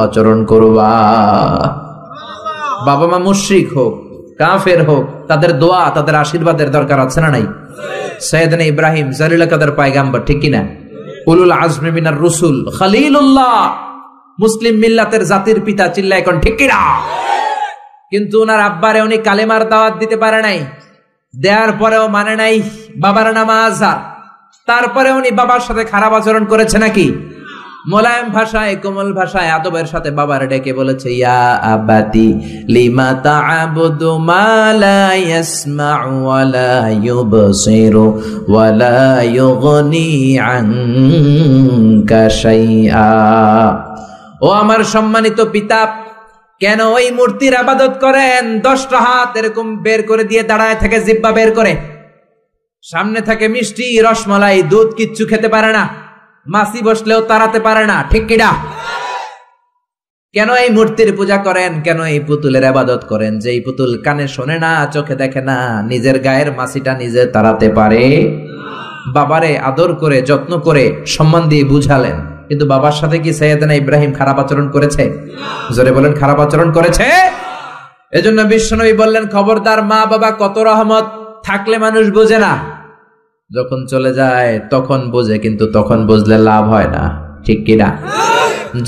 আচরণ করবা। বাবা মা মুশরিক হোক, কাফের হোক, তাদের দোয়া, তাদের আশীর্বাদের দরকার আছে না নাই? সাইয়েদনা ইব্রাহিম জালিল কাদের পয়গাম্বর, ঠিক কিনা? উলুল আজমি মিনার রুসুল, খলিলুল্লাহ, মুসলিম মিল্লাতের জাতির পিতা, চিল্লা এখন ঠিক কিনা? কিন্তু ওনার আব্বারে উনি কালেমার দাওয়াত দিতে পারে নাই, দেওয়ার পরেও মানে নাই বাবার নাম আজহার। তারপরে উনি বাবার সাথে খারাপ আচরণ করেছে নাকি? মোলায়েম ভাষায়, কোমল ভাষায়, আদবের সাথে বাবার ডেকে বলেছে, ইয়া আবাতি লিমা তা'বুদু মা লা ইয়াসমা'ু ওয়া লা ইউবসিরু ওয়া লা ইউগনি আনকা শাইআ। ও আমার সম্মানিত পিতা, কেন ওই মূর্তির ইবাদত করেন? 10টা হাত এরকম বের করে দিয়ে দাঁড়ায় থাকে, জিহ্বা বের করে, সামনে থাকে মিষ্টি, রসমালাই, দুধ, কিচ্ছু খেতে পারে না, মাছি বসলেও তাড়াতে পারে না, ঠিক কিনা? কেন এই মূর্তির পূজা করেন? কেন এই পুতুলের ইবাদত করেন? যে এই পুতুল কানে শোনে না, চোখে দেখে না, নিজের গায়ের মাছিটা নিজে তাড়াতে পারে? বাবারে আদর করে, যত্ন করে, সম্মান দিয়ে বুঝালেন, কিন্তু বাবার সাথে কি সাইয়েদনা ইব্রাহিম খারাপ আচরণ করেছে? জোরে বলেন, খারাপ আচরণ করেছে? এজন্য বিশ্বনবী বললেন, খবরদার, মা বাবা কত রহমত, থাকলে মানুষ বোঝে না, যখন চলে যায় তখন বোঝে, কিন্তু তখন বুঝলে লাভ হয় না, ঠিক কিনা?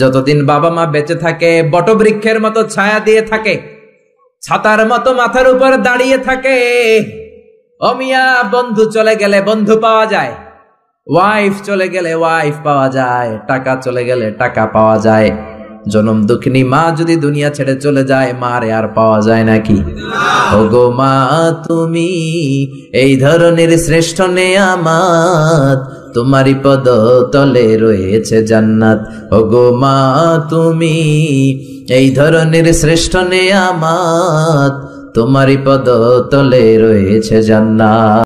যতদিন বাবা মা বেঁচে থাকে, বটবৃক্ষের মতো ছায়া দিয়ে থাকে, ছাতার মতো মাথার উপর দাঁড়িয়ে থাকে। ও মিয়া, বন্ধু চলে গেলে বন্ধু পাওয়া যায়, ওয়াইফ চলে গেলে ওয়াইফ পাওয়া যায়, টাকা চলে গেলে টাকা পাওয়া যায়। জনম দুঃখিনী মা যদি দুনিয়া ছেড়ে চলে যায়, মারে আর পাওয়া যায় নাকি? ওগো মা, তুমি এই ধরনের শ্রেষ্ঠ নেয়ামত, তোমারই পদ তলে রয়েছে জান্নাত। ওগো মা, তুমি এই ধরনের শ্রেষ্ঠ নেয়ামত, তোমারই পদ তলে রয়েছে জান্নাত।